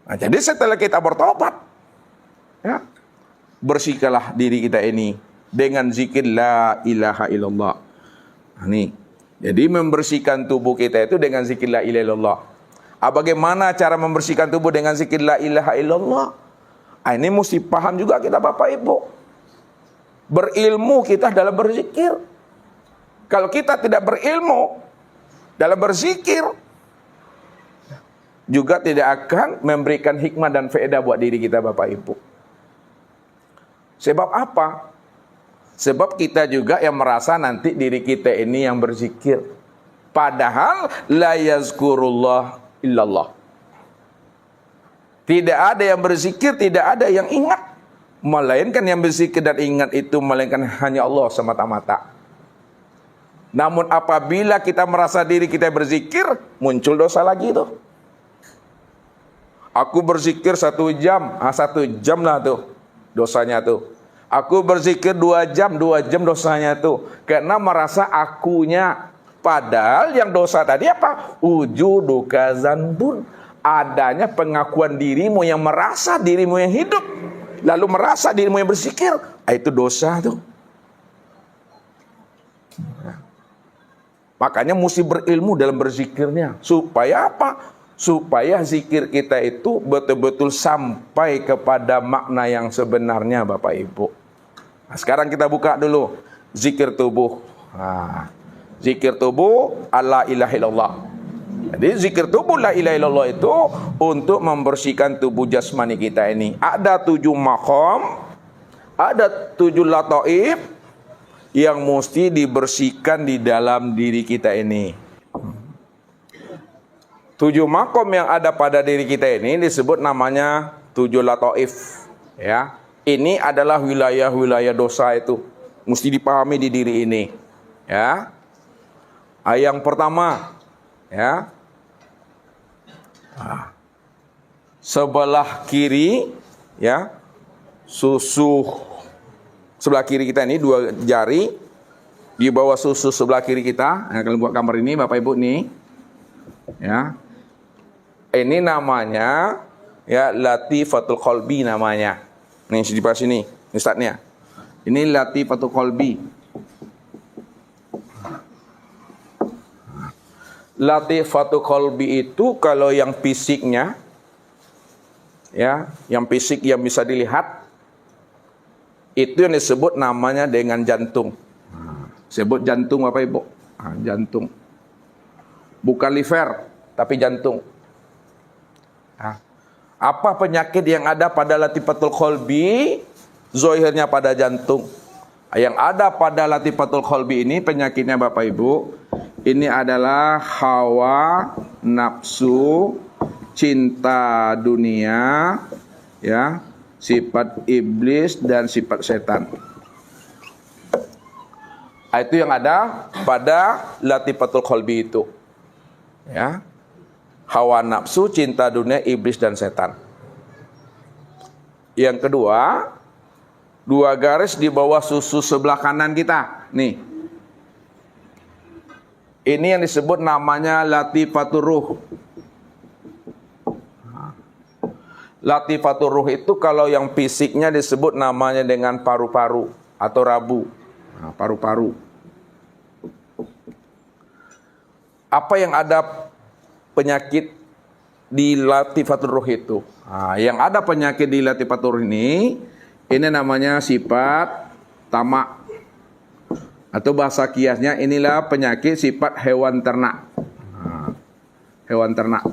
Nah, jadi setelah kita bertobat, ya, bersihkanlah diri kita ini dengan zikir la ilaha illallah. Nah, nih, jadi membersihkan tubuh kita itu dengan zikir la ilaha illallah. Bagaimana cara membersihkan tubuh dengan zikir la ilaha illallah? Ini mesti paham juga kita Bapak Ibu. Berilmu kita dalam berzikir. Kalau kita tidak berilmu dalam berzikir, juga tidak akan memberikan hikmah dan faedah buat diri kita Bapak Ibu. Sebab apa? Sebab kita juga yang merasa nanti diri kita ini yang berzikir. Padahal la yazkurullah illallah. Tidak ada yang berzikir, tidak ada yang ingat. Melainkan yang berzikir dan ingat itu melainkan hanya Allah semata-mata. Namun apabila kita merasa diri kita berzikir, muncul dosa lagi tuh. Aku berzikir 1 jam, 1 jam lah tuh dosanya tuh. Aku berzikir 2 jam dosanya tuh. Karena merasa akunya. Padahal yang dosa tadi apa? Wujuduka zanbun. Adanya pengakuan dirimu yang merasa dirimu yang hidup. Lalu merasa dirimu yang berzikir. Itu dosa tuh. Makanya mesti berilmu dalam berzikirnya. Supaya apa? Supaya zikir kita itu betul-betul sampai kepada makna yang sebenarnya Bapak Ibu. Nah, sekarang kita buka dulu zikir tubuh. Nah, zikir tubuh la ilaha illallah. Jadi zikir tubuh la ilaha illallah itu untuk membersihkan tubuh jasmani kita ini. Ada 7 maqam, ada 7 lataif yang mesti dibersihkan di dalam diri kita ini. 7 makom yang ada pada diri kita ini disebut namanya 7 lataif. Ya, ini adalah wilayah-wilayah dosa itu. Mesti dipahami di diri ini. Ya, yang pertama, ya, sebelah kiri, ya, susu sebelah kiri kita ini 2 jari di bawah susu sebelah kiri kita. Nah, kalian buat gambar ini Bapak Ibu nih. Ya. Ini namanya ya latifatul qalbi namanya. Nih di pas sini, Ustaznya. Ini latifatul qalbi. Latifatul qalbi itu kalau yang fisiknya ya, yang fisik yang bisa dilihat itu yang disebut namanya dengan jantung. Sebut jantung Bapak Ibu. Jantung. Bukan liver, tapi jantung. Apa penyakit yang ada pada latifatul qalbi? Zohirnya pada jantung. Yang ada pada latifatul qalbi ini penyakitnya Bapak Ibu, ini adalah hawa, nafsu, cinta dunia, ya, sifat iblis dan sifat setan. Itu yang ada pada latifatul qalbi itu. Ya. Hawa nafsu, cinta dunia, iblis dan setan. Yang kedua, 2 garis di bawah susu sebelah kanan kita. Nih. Ini yang disebut namanya latifatul ruh. Latifatul ruh itu kalau yang fisiknya disebut namanya dengan paru-paru atau rabu. Paru-paru. Apa yang ada penyakit di latifatul ruh itu? Yang ada penyakit di latifatul ruh ini namanya sifat tamak. Atau bahasa kiasnya inilah penyakit sifat hewan ternak. Hewan ternak.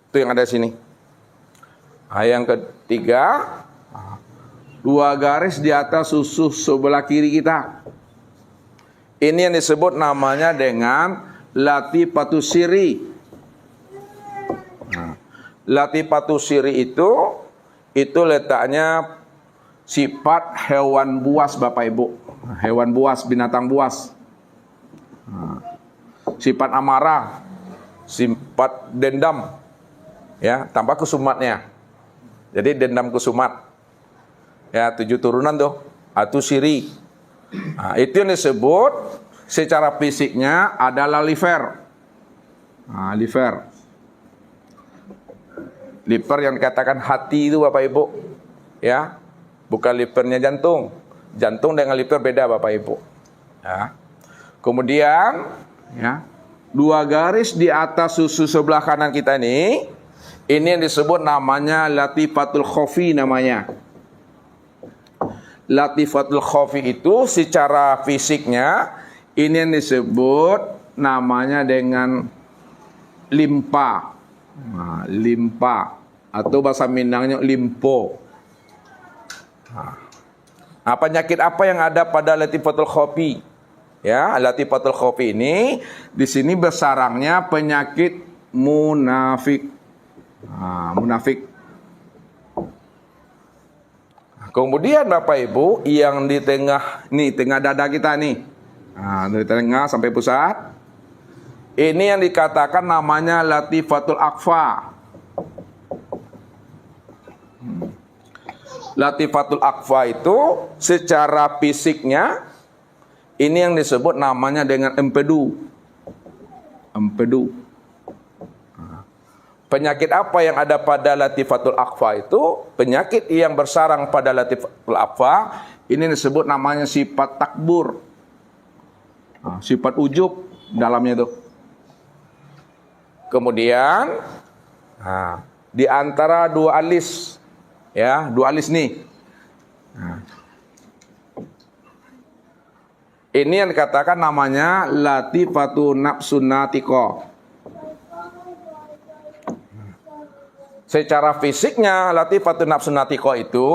Itu yang ada di sini. Yang ketiga, 2 garis di atas susu sebelah kiri kita. Ini yang disebut namanya dengan latifatus siri. Latifatus siri itu letaknya sifat hewan buas Bapak Ibu. Hewan buas, binatang buas. Sifat amarah, sifat dendam. Ya, tanpa kusumatnya. Jadi dendam kusumat. Ya, 7 turunan tuh. Itu siri. Itu yang disebut secara fisiknya adalah liver. Liver. Liver yang dikatakan hati itu Bapak Ibu, ya, bukan livernya jantung. Jantung dengan liver beda Bapak Ibu. Ya. Kemudian, ya, 2 garis di atas susu sebelah kanan kita ini yang disebut namanya latifatul khofi namanya. Latifatul khofi itu secara fisiknya ini yang disebut namanya dengan limpa. Nah, limpa atau bahasa Minangnya limpo. Nah, penyakit apa yang ada pada latifatul khofi? Ya, latifatul khofi ini di sini bersarangnya penyakit munafik. Nah, munafik. Kemudian Bapak Ibu yang di tengah nih, tengah dada kita nih. Nah, dari tengah sampai pusat. Ini yang dikatakan namanya latifatul akfa. Latifatul akfa itu secara fisiknya ini yang disebut namanya dengan empedu. Empedu. Penyakit apa yang ada pada latifatul akfa itu? Penyakit yang bersarang pada latifatul akfa ini disebut namanya sifat takbur. Nah, sifat ujub dalamnya itu. Kemudian di antara 2 alis, ya, 2 alis nih. Ini yang dikatakan namanya latifatu nafsun natiko. Secara fisiknya latifatu nafsun natiko itu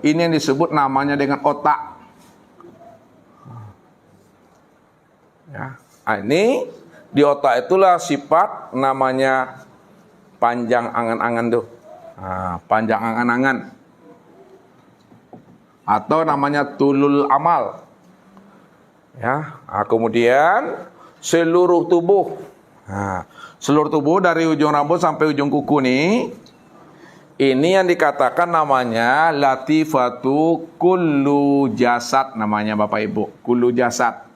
ini yang disebut namanya dengan otak. Ya, ini di otak itulah sifat namanya panjang angan-angan tuh. Panjang angan-angan. Atau namanya tulul amal. Ya, kemudian seluruh tubuh. Seluruh tubuh dari ujung rambut sampai ujung kuku nih. Ini yang dikatakan namanya latifatu kullu jasad namanya Bapak Ibu. Kullu jasad.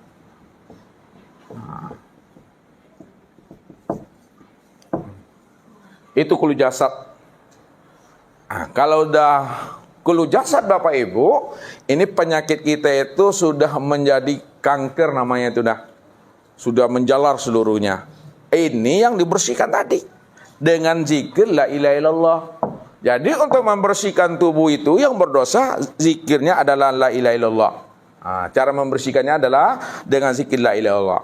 Itu kullu jasad. Kalau udah kullu jasad Bapak Ibu, ini penyakit kita itu sudah menjadi kanker namanya itu dah. Sudah menjalar seluruhnya. Ini yang dibersihkan tadi dengan zikir la ilaha illallah. Jadi untuk membersihkan tubuh itu yang berdosa, zikirnya adalah la ilaha illallah. Cara membersihkannya adalah dengan zikir la ilaha illallah.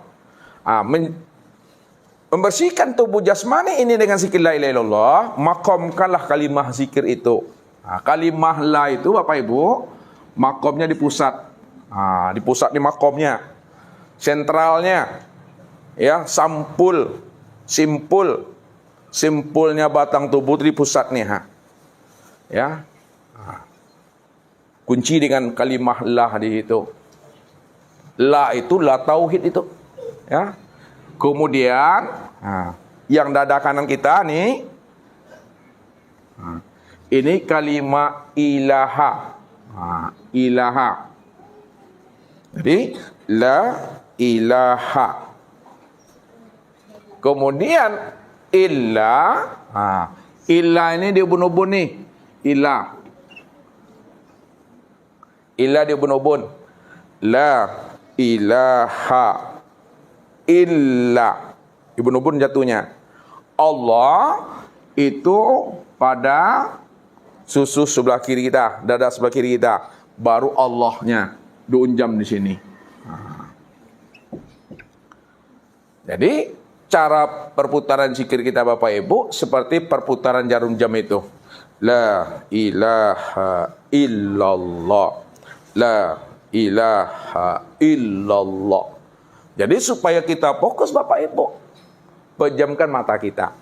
Membersihkan tubuh jasmani ini dengan zikir la ilaha illallah, makomkanlah kalimah zikir itu. Kalimah la itu Bapak Ibu, makomnya di pusat. Di pusat di makomnya. Sentralnya, ya, simpulnya batang tubuh di pusat nih. Ya. Kunci dengan kalimah la di situ. La itu la tauhid itu. Ya. Kemudian yang dada kanan kita nih, ini kalimat ilaha. Ilaha. Jadi la ilaha. Kemudian illa. Illa ini dia ubun-ubun nih. Illa. Illa dia ubun-ubun. La ilaha illa. Ibn-ubun jatuhnya. Allah itu pada susu sebelah kiri kita, dada sebelah kiri kita, baru Allahnya diunjam di sini. Jadi cara perputaran zikir kita Bapak Ibu seperti perputaran jarum jam itu. La ilaha illallah. La ilaha illallah. Jadi supaya kita fokus Bapak Ibu, pejamkan mata kita.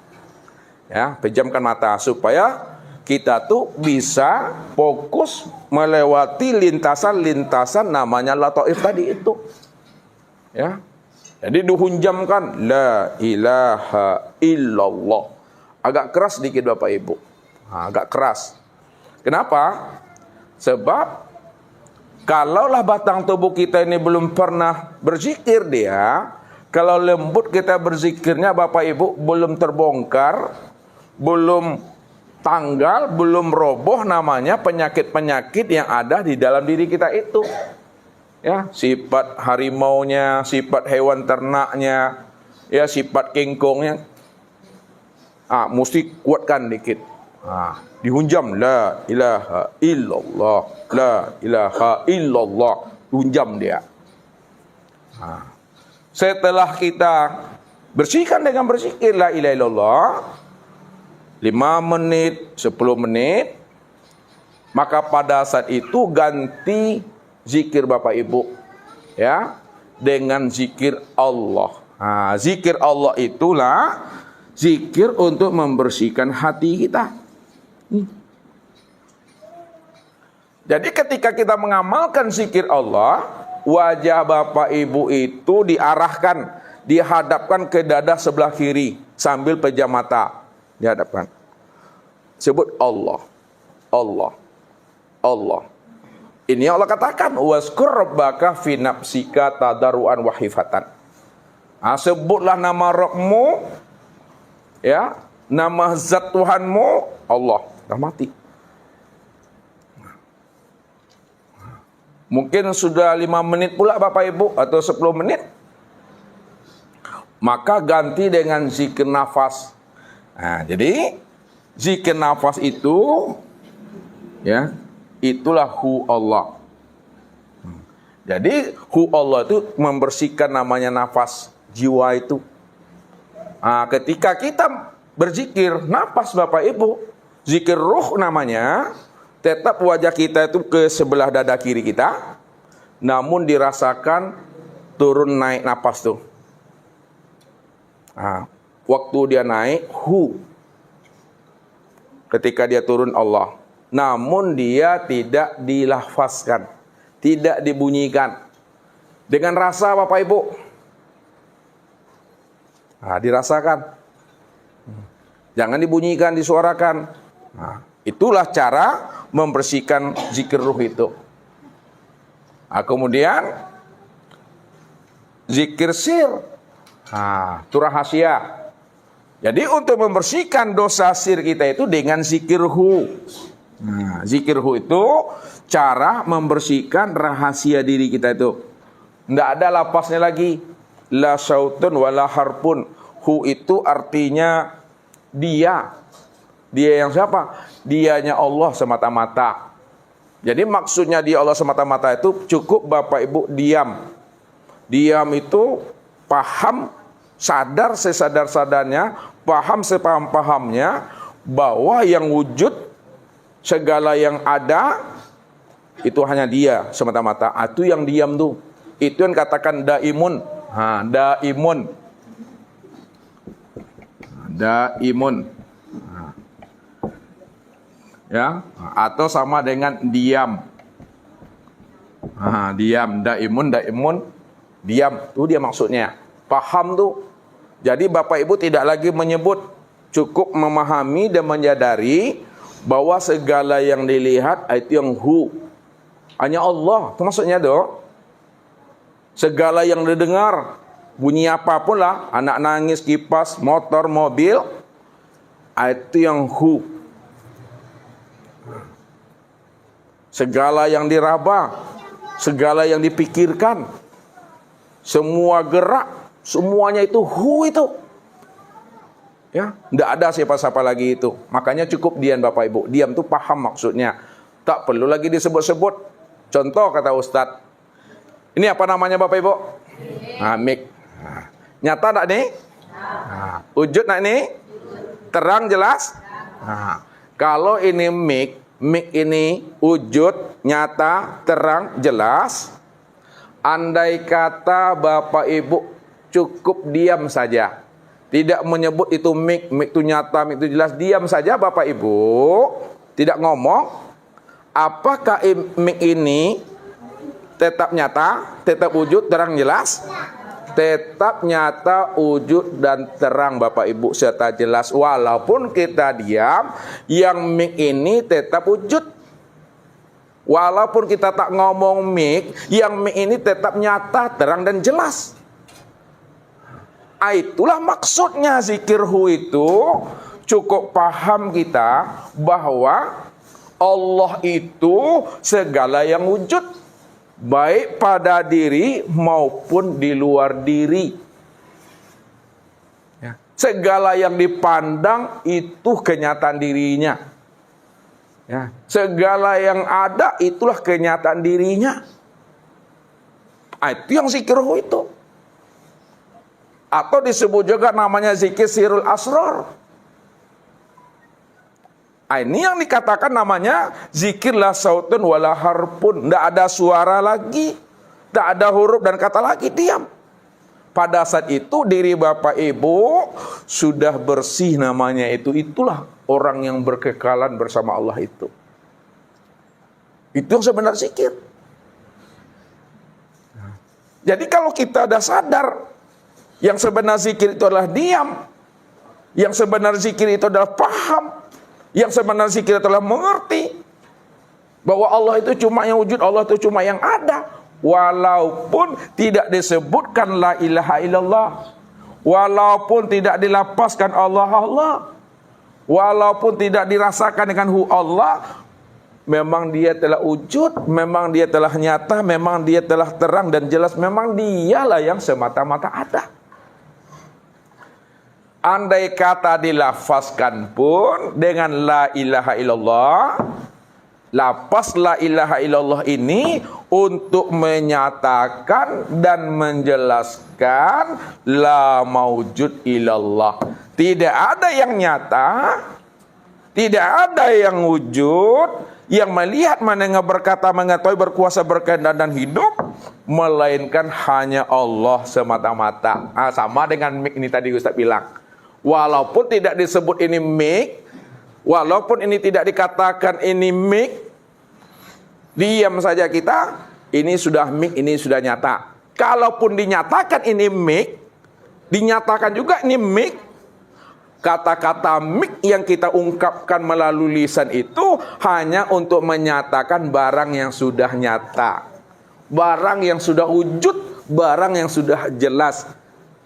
Ya, pejamkan mata supaya kita tuh bisa fokus melewati lintasan-lintasan namanya lataif tadi itu. Ya. Jadi dihunjamkan la ilaha illallah. Agak keras sedikit Bapak Ibu. Agak keras. Kenapa? Sebab kalaulah batang tubuh kita ini belum pernah berzikir dia, kalau lembut kita berzikirnya Bapak Ibu belum terbongkar, belum tanggal belum roboh namanya penyakit-penyakit yang ada di dalam diri kita itu. Ya, sifat harimaunya, sifat hewan ternaknya, ya sifat kengkongnya. Mesti kuatkan dikit. Dihunjam la ilaha illallah, la ilaha illallah. Hunjam dia. Setelah kita bersihkan dengan berzikir la ilaha illallah 5 menit, 10 menit, maka pada saat itu ganti zikir Bapak Ibu, ya, dengan zikir Allah. Zikir Allah itulah zikir untuk membersihkan hati kita. Jadi ketika kita mengamalkan zikir Allah, wajah Bapak Ibu itu diarahkan, dihadapkan ke dada sebelah kiri sambil pejam mata. Dihadapkan. Sebut Allah. Allah. Allah. Ini Allah katakan, waskur rabbaka fi nafsika tadarruan wa khifatan. Sebutlah nama Rabbmu, ya, nama zat Tuhanmu, Allah. Dah mati. Mungkin sudah 5 menit pula Bapak Ibu, atau 10 menit. Maka ganti dengan zikir nafas. Jadi zikir nafas itu, ya, itulah hu Allah. Jadi hu Allah itu membersihkan namanya nafas jiwa itu. Ketika kita berzikir nafas Bapak Ibu, zikir ruh namanya, tetap wajah kita itu ke sebelah dada kiri kita, namun dirasakan turun naik nafas tuh. Waktu dia naik hu, ketika dia turun Allah, namun dia tidak dilafazkan, tidak dibunyikan. Dengan rasa Bapak Ibu, dirasakan, jangan dibunyikan, disuarakan. Itulah cara membersihkan zikir ruh itu. Kemudian zikir sir, itu rahasia. Jadi untuk membersihkan dosa sir kita itu dengan zikir hu. Zikir hu itu cara membersihkan rahasia diri kita itu. Tidak ada lapasnya lagi. La syautun wala harpun. Hu itu artinya dia. Dia yang siapa? Dianya Allah semata-mata. Jadi maksudnya dia Allah semata-mata itu cukup Bapak Ibu diam. Diam itu paham, sadar sesadar-sadarnya, paham sepaham-pahamnya bahwa yang wujud, segala yang ada itu hanya dia semata-mata. Itu yang diam tuh. Itu yang katakan daimun. Daimun. Daimun. Ya, atau sama dengan diam. Diam, daimun, diam. Itu dia maksudnya. Paham tuh. Jadi Bapak Ibu tidak lagi menyebut, cukup memahami dan menyadari bahwa segala yang dilihat itu yang hu. Hanya Allah. Itu maksudnya tuh. Segala yang didengar, bunyi apapun lah, anak nangis, kipas, motor, mobil, itu yang hu. Segala yang diraba, segala yang dipikirkan, semua gerak, semuanya itu hu itu. Ya, tidak ada siapa-siapa lagi itu. Makanya cukup diam Bapak Ibu. Diam itu paham maksudnya. Tak perlu lagi disebut-sebut. Contoh kata Ustadz. Ini apa namanya Bapak Ibu? Mik. Nyata tak nih? Wujud tak nih? Terang jelas? Kalau ini mik ini wujud, nyata, terang, jelas. Andai kata Bapak Ibu cukup diam saja, tidak menyebut itu mik itu nyata, mik itu jelas, diam saja Bapak Ibu, tidak ngomong, apakah mik ini tetap nyata, tetap wujud, terang, jelas? Tetap nyata, wujud, dan terang Bapak Ibu serta jelas. Walaupun kita diam, yang mik ini tetap wujud. Walaupun kita tak ngomong mik, yang mik ini tetap nyata, terang, dan jelas. Itulah maksudnya zikir hu itu cukup paham kita bahwa Allah itu segala yang wujud, baik pada diri maupun di luar diri. Ya. Segala yang dipandang itu kenyataan dirinya. Ya. Segala yang ada itulah kenyataan dirinya. Itu yang zikir ruh itu. Atau disebut juga namanya zikir sirul asrar. Ini yang dikatakan namanya zikir la sautun wala harpun. Tidak ada suara lagi, tidak ada huruf dan kata lagi, diam. Pada saat itu diri Bapak Ibu sudah bersih namanya itu. Itulah orang yang berkekalan bersama Allah itu. Itu yang sebenarnya zikir. Jadi kalau kita sudah sadar yang sebenarnya zikir itu adalah diam, yang sebenarnya zikir itu adalah paham, yang sebenarnya zikir telah mengerti bahwa Allah itu cuma yang wujud, Allah itu cuma yang ada. Walaupun tidak disebutkan la ilaha illallah, walaupun tidak dilapaskan Allah Allah, walaupun tidak dirasakan dengan hu Allah, memang dia telah wujud, memang dia telah nyata, memang dia telah terang dan jelas, memang dialah yang semata-mata ada. Andai kata dilafazkan pun dengan la ilaha illallah, lapas la ilaha illallah ini untuk menyatakan dan menjelaskan la maujud illallah. Tidak ada yang nyata, tidak ada yang wujud, yang melihat, mendengar, berkata, mengetahui, berkuasa, berkehendak dan hidup, melainkan hanya Allah semata-mata. Sama dengan mik ini tadi Ustaz bilang. Walaupun tidak disebut ini mik, walaupun ini tidak dikatakan ini mik, diam saja kita, ini sudah mik, ini sudah nyata. Kalaupun dinyatakan ini mik, dinyatakan juga ini mik, kata-kata mik yang kita ungkapkan melalui lisan itu hanya untuk menyatakan barang yang sudah nyata, barang yang sudah wujud, barang yang sudah jelas.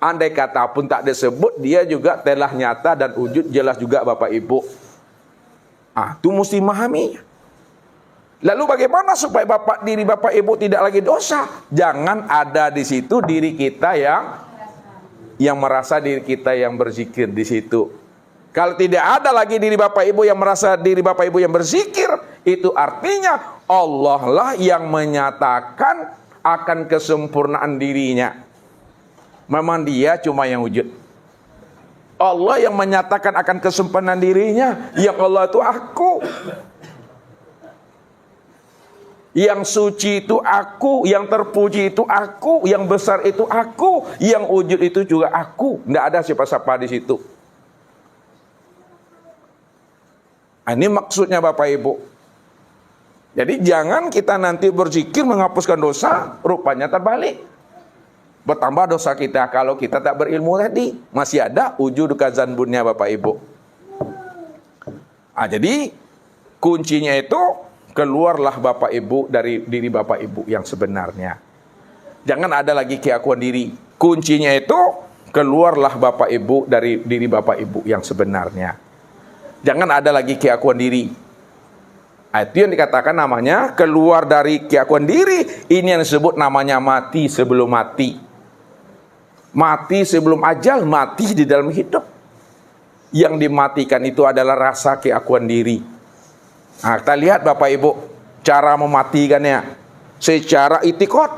Andai kata pun tak disebut, dia juga telah nyata dan wujud jelas juga Bapak Ibu. Itu mesti memahami. Lalu bagaimana supaya diri Bapak Ibu tidak lagi dosa? Jangan ada di situ diri kita yang merasa diri kita yang berzikir di situ. Kalau tidak ada lagi diri Bapak Ibu yang merasa diri Bapak Ibu yang berzikir, itu artinya Allah lah yang menyatakan akan kesempurnaan dirinya. Memang dia cuma yang wujud. Allah yang menyatakan akan kesempurnaan dirinya. Yang Allah itu aku. Yang suci itu aku, yang terpuji itu aku, yang besar itu aku, yang wujud itu juga aku. Tidak ada siapa-siapa di situ. Ini maksudnya Bapak Ibu. Jadi jangan kita nanti berzikir menghapuskan dosa, rupanya terbalik. Bertambah dosa kita kalau kita tak berilmu tadi. Masih ada wujud kazanbunnya Bapak Ibu. Jadi kuncinya itu keluarlah Bapak Ibu dari diri Bapak Ibu yang sebenarnya. Jangan ada lagi keakuan diri. Kuncinya itu keluarlah Bapak Ibu dari diri Bapak Ibu yang sebenarnya. Jangan ada lagi keakuan diri. Itu yang dikatakan namanya keluar dari keakuan diri. Ini yang disebut namanya mati sebelum mati. Mati sebelum ajal, mati di dalam hidup. Yang dimatikan itu adalah rasa keakuan diri. Kita lihat Bapak Ibu, cara mematikannya. Secara itikad,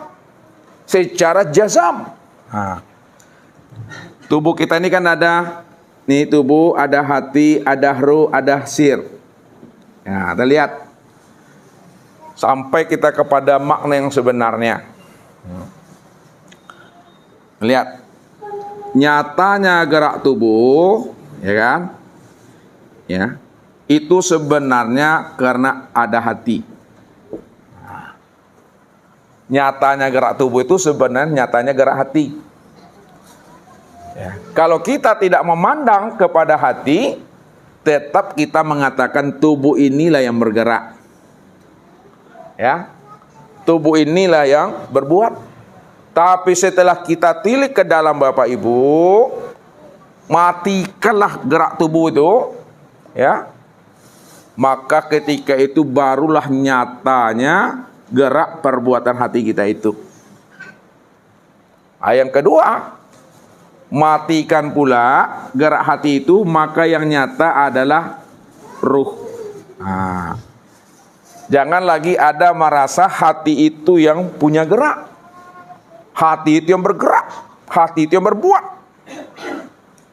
secara jazam. Tubuh kita ini kan ada, nih tubuh, ada hati, ada ruh, ada sir. Kita lihat. Sampai kita kepada makna yang sebenarnya. Lihat. Nyatanya gerak tubuh, ya kan? Ya. Itu sebenarnya karena ada hati. Nyatanya gerak tubuh itu sebenarnya nyatanya gerak hati. Ya. Kalau kita tidak memandang kepada hati, tetap kita mengatakan tubuh inilah yang bergerak. Ya. Tubuh inilah yang berbuat. Tapi setelah kita tilik ke dalam Bapak Ibu, matikanlah gerak tubuh itu, ya, maka ketika itu barulah nyatanya gerak perbuatan hati kita itu. Yang kedua, matikan pula gerak hati itu, maka yang nyata adalah ruh. Jangan lagi ada merasa hati itu yang punya gerak, hati itu yang bergerak, hati itu yang berbuat.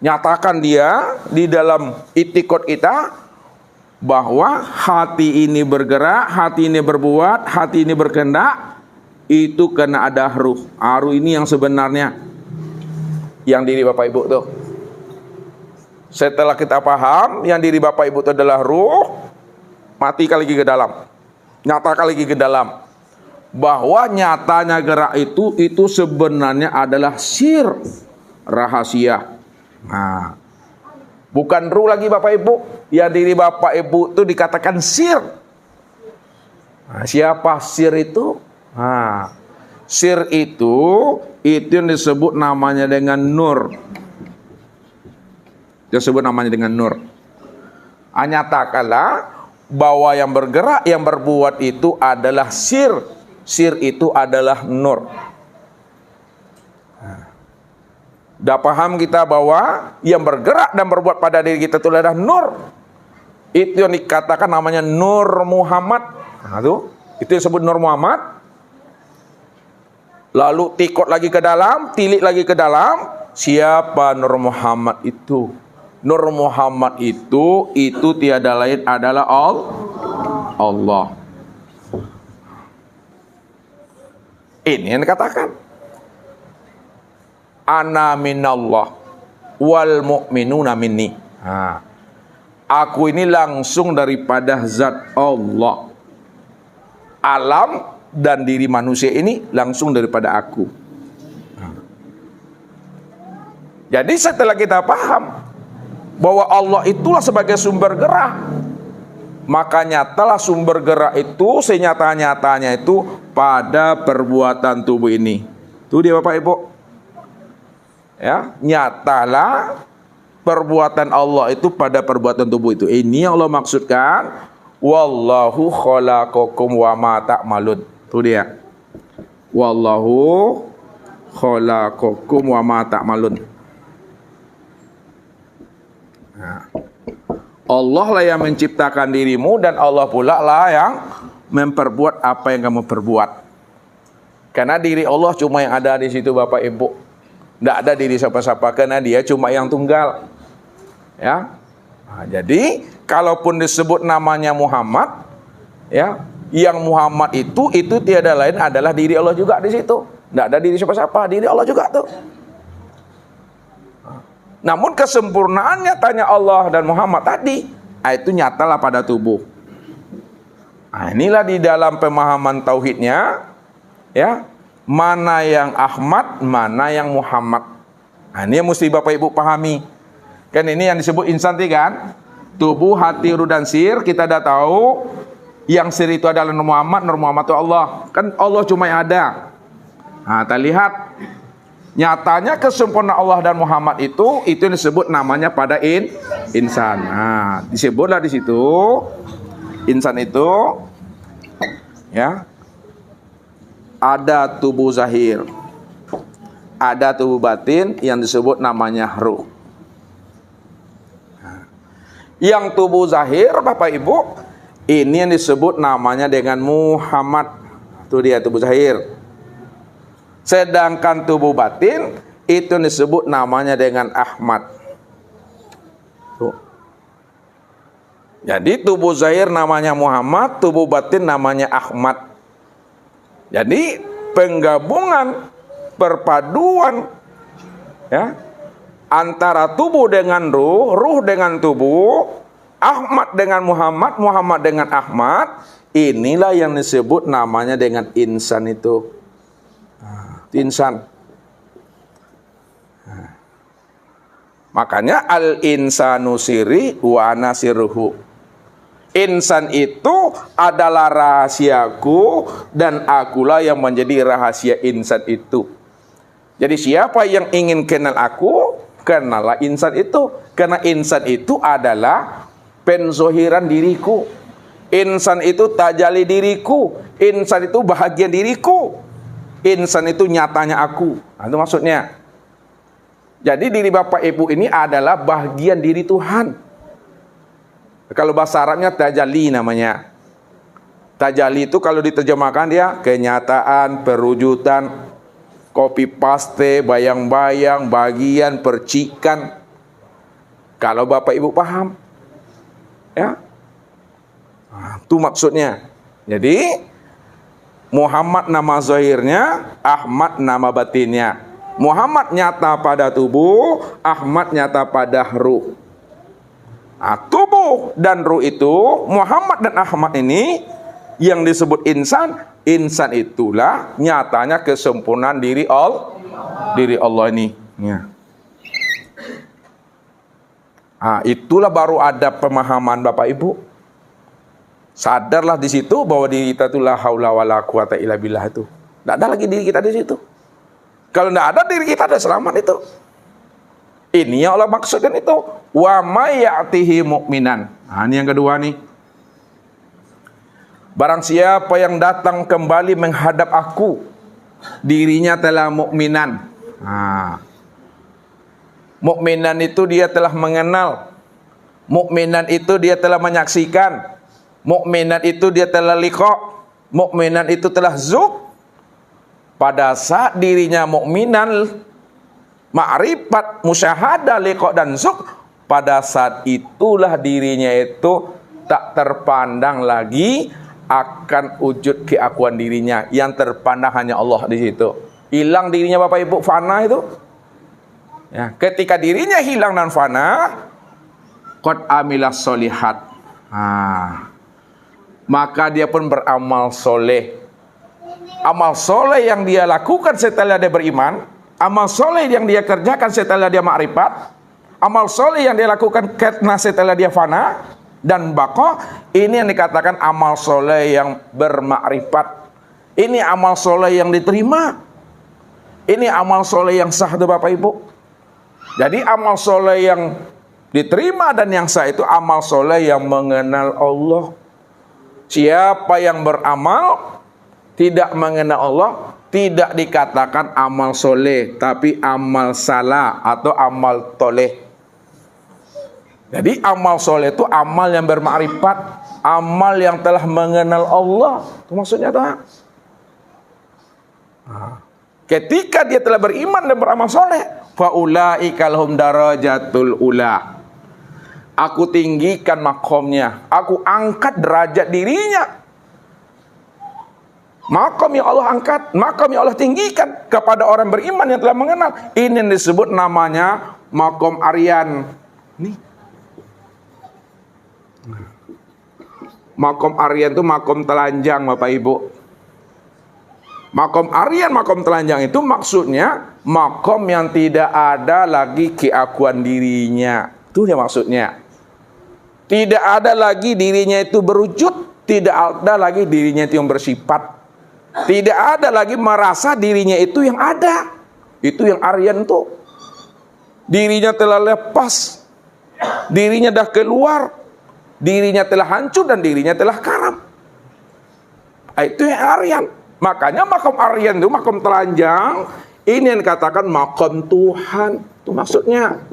Nyatakan dia di dalam itikad kita bahwa hati ini bergerak, hati ini berbuat, hati ini berkehendak, itu kena ada ruh. Ruh ini yang sebenarnya, yang diri Bapak Ibu tuh. Setelah kita paham yang diri Bapak Ibu itu adalah ruh, matikan lagi ke dalam, nyatakan lagi ke dalam bahwa nyatanya gerak itu sebenarnya adalah sir, rahasia. Bukan ruh lagi Bapak Ibu, ya diri Bapak Ibu itu dikatakan sir. Siapa sir itu? Sir itu yang disebut namanya dengan nur. Disebut namanya dengan nur. Nyatakanlah bahwa yang bergerak, yang berbuat itu adalah sir. Sir itu adalah nur. Dah paham kita bahwa yang bergerak dan berbuat pada diri kita itu adalah nur. Itu yang dikatakan namanya Nur Muhammad. Itu yang disebut Nur Muhammad. Lalu tikot lagi ke dalam, tilik lagi ke dalam. Siapa Nur Muhammad itu? Nur Muhammad itu tiada lain adalah Allah. Ini yang dikatakan. Ana minallah wal mu'minuna minni. Aku ini langsung daripada zat Allah. Alam dan diri manusia ini langsung daripada aku. Jadi setelah kita paham bahwa Allah itulah sebagai sumber gerak, maka nyatalah sumber gerak itu senyata-nyatanya itu pada perbuatan tubuh ini. Itu dia Bapak Ibu. Ya, nyatalah perbuatan Allah itu pada perbuatan tubuh itu. Ini yang Allah maksudkan, wallahu khalaqakum wa ma ta'malun. Itu dia. Wallahu khalaqakum wa ma ta'malun. Allah lah yang menciptakan dirimu dan Allah pula lah yang memperbuat apa yang kamu perbuat. Karena diri Allah cuma yang ada di situ Bapak Ibu. Tidak ada diri siapa-siapa, karena dia cuma yang tunggal. Ya. Jadi kalaupun disebut namanya Muhammad, ya, yang Muhammad itu tiada lain adalah diri Allah juga di situ. Tidak ada diri siapa-siapa, diri Allah juga tuh. Namun kesempurnaannya tanya Allah dan Muhammad tadi, itu nyatalah pada tubuh. Inilah di dalam pemahaman tauhidnya, ya, mana yang Ahmad, mana yang Muhammad. Ini yang mesti Bapak Ibu pahami. Kan ini yang disebut insan kan? Tubuh, hati, ruh dan sir. Kita dah tahu yang sir itu adalah Nur Muhammad itu Allah. Kan Allah cuma yang ada. Kita lihat nyatanya kesempurnaan Allah dan Muhammad itu yang disebut namanya pada insan. Disebutlah di situ insan itu, ya, ada tubuh zahir, ada tubuh batin yang disebut namanya ruh. Yang tubuh zahir Bapak Ibu, ini yang disebut namanya dengan Muhammad. Itu dia tubuh zahir. Sedangkan tubuh batin itu yang disebut namanya dengan Ahmad. Tuh. Jadi tubuh zahir namanya Muhammad, tubuh batin namanya Ahmad. Jadi penggabungan, perpaduan, ya, antara tubuh dengan ruh, ruh dengan tubuh, Ahmad dengan Muhammad, Muhammad dengan Ahmad, inilah yang disebut namanya dengan insan itu. Insan. Makanya al-insanu siri wa nasiruhu. Insan itu adalah rahasiaku dan akulah yang menjadi rahasia insan itu. Jadi siapa yang ingin kenal aku, kenallah insan itu. Karena insan itu adalah penzohiran diriku. Insan itu tajali diriku. Insan itu bahagian diriku. Insan itu nyatanya aku. Nah, itu maksudnya. Jadi diri Bapak Ibu ini adalah bahagian diri Tuhan. Kalau bahasa Arabnya tajali namanya. Tajali itu kalau diterjemahkan dia kenyataan, perwujudan, copy paste, bayang-bayang, bagian, percikan. Kalau Bapak Ibu paham. Ya. Nah, itu maksudnya. Jadi Muhammad nama zahirnya, Ahmad nama batinnya. Muhammad nyata pada tubuh, Ahmad nyata pada ruh. Nah, tubuh dan ruh itu, Muhammad dan Ahmad ini yang disebut insan. Insan itulah nyatanya kesempurnaan diri Allah ini. Ya. Nah, itulah baru ada pemahaman Bapak Ibu. Sadarlah di situ bahwa diri kita itu la haula wala quwata illa billah itu. Tidak ada lagi diri kita di situ. Kalau tidak ada diri kita, ada selamat itu. Ini yang Allah maksudkan itu. Wa may ya'tihi mu'minan. Nah, ini yang kedua nih. Barang siapa yang datang kembali menghadap aku, dirinya telah mukminan. Nah, mukminan itu dia telah mengenal. Mukminan itu dia telah menyaksikan. Mukminan itu dia telah liqa. Mukminan itu telah zuq. Pada saat dirinya mukminan, ma'rifat, musyahadah, liqa dan zuq, pada saat itulah dirinya itu tak terpandang lagi akan wujud keakuan dirinya. Yang terpandang hanya Allah di situ. Hilang dirinya Bapak Ibu, fana itu. Ya, ketika dirinya hilang dan fana, qad amilas solihat. Maka dia pun beramal soleh. Amal soleh yang dia lakukan setelah dia beriman, amal soleh yang dia kerjakan setelah dia makrifat, amal soleh yang dia lakukan karena setelah dia fana dan baqa, ini yang dikatakan amal soleh yang bermakrifat. Ini amal soleh yang diterima. Ini amal soleh yang sah tuh Bapak Ibu. Jadi amal soleh yang diterima dan yang sah itu amal soleh yang mengenal Allah. Siapa yang beramal tidak mengenal Allah, tidak dikatakan amal soleh, tapi amal salah atau amal toleh. Jadi amal soleh itu amal yang bermakrifat, amal yang telah mengenal Allah. Itu maksudnya tuh. Ketika dia telah beriman dan beramal soleh, faulaika lahum darajatul ula. Aku tinggikan makomnya, aku angkat derajat dirinya. Makom yang Allah angkat, makom yang Allah tinggikan kepada orang beriman yang telah mengenal. Ini yang disebut namanya makom Aryan. Nih. Makom Aryan itu makom telanjang Bapak Ibu. Makom Aryan, makom telanjang itu maksudnya makom yang tidak ada lagi keakuan dirinya. Itu dia maksudnya. Tidak ada lagi dirinya itu berwujud, tidak ada lagi dirinya itu yang bersifat. Tidak ada lagi merasa dirinya itu yang ada. Itu yang Aryan tuh. Dirinya telah lepas. Dirinya dah keluar. Dirinya telah hancur dan dirinya telah karam. Itu yang Aryan. Makanya makom Aryan itu makom telanjang. Ini yang dikatakan makom Tuhan. Itu maksudnya.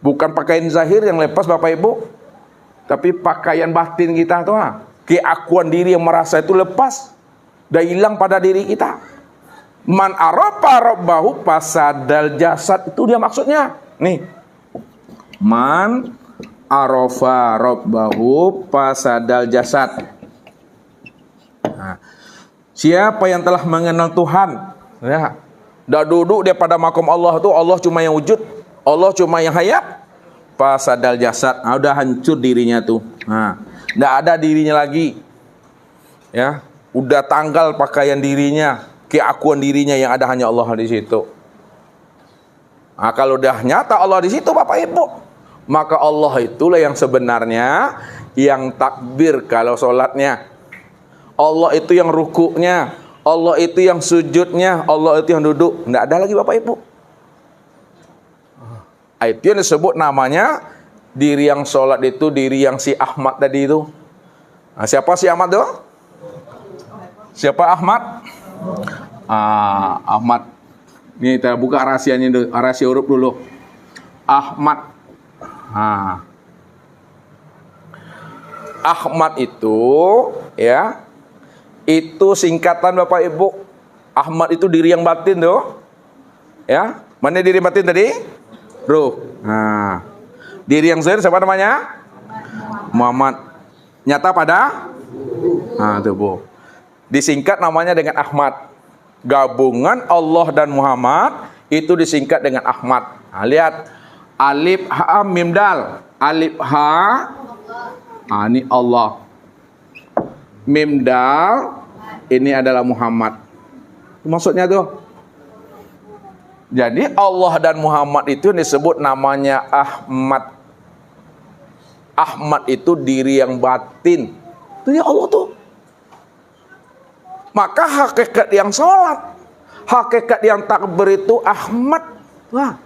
Bukan pakaian zahir yang lepas Bapak Ibu, tapi pakaian batin kita tuh. Keakuan diri yang merasa itu lepas, dah hilang pada diri kita. Man arafa rabbahu fasadal jasad, itu dia maksudnya. Nih. Man arafa rabbahu fasadal jasad. Nah, siapa yang telah mengenal Tuhan, ya, dah duduk dia pada makom Allah tuh, Allah cuma yang wujud, Allah cuma yang hayat, fasadal jasad. Nah, udah hancur dirinya tuh. Nah, tidak ada dirinya lagi, ya. Udah tanggal pakaian dirinya, keakuan dirinya yang ada hanya Allah di situ. Nah, kalau udah nyata Allah di situ Bapak Ibu, maka Allah itulah yang sebenarnya yang takbir kalau sholatnya. Allah itu yang rukuknya, Allah itu yang sujudnya, Allah itu yang duduk. Tidak ada lagi Bapak Ibu. Itu yang disebut namanya diri yang sholat itu, diri yang si Ahmad tadi itu. Nah, siapa si Ahmad itu? Siapa Ahmad? Ahmad. Ini kita buka rahasianya dulu, rahasia huruf dulu. Ahmad. Ahmad itu, ya, itu singkatan Bapak Ibu. Ahmad itu diri yang batin tuh. Ya, mana diri batin tadi? Ruh. Diri yang zahir siapa namanya? Muhammad. Nyata pada? Tubuh. Disingkat namanya dengan Ahmad. Gabungan Allah dan Muhammad itu disingkat dengan Ahmad. Lihat, alif ha mim dal. Alif ha, ini Allah. Mim dal, ini adalah Muhammad. Maksudnya tuh. Jadi Allah dan Muhammad itu disebut namanya Ahmad. Ahmad itu diri yang batin. Itu ya Allah tuh. Maka hakikat yang sholat, hakikat yang takbir itu Ahmad. Wah.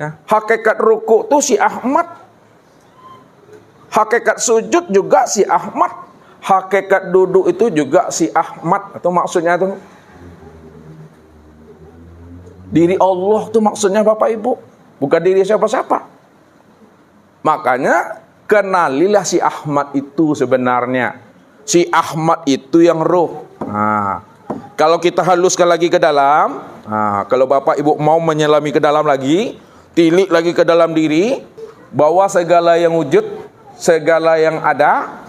Ya. Hakikat ruku itu si Ahmad. Hakikat sujud juga si Ahmad. Hakikat duduk itu juga si Ahmad. Atau maksudnya itu diri Allah itu maksudnya Bapak Ibu, bukan diri siapa-siapa. Makanya kenalilah si Ahmad itu sebenarnya. Si Ahmad itu yang roh. Kalau kita haluskan lagi ke dalam, kalau Bapak Ibu mau menyelami ke dalam lagi, tilik lagi ke dalam diri, bahwa segala yang wujud, segala yang ada,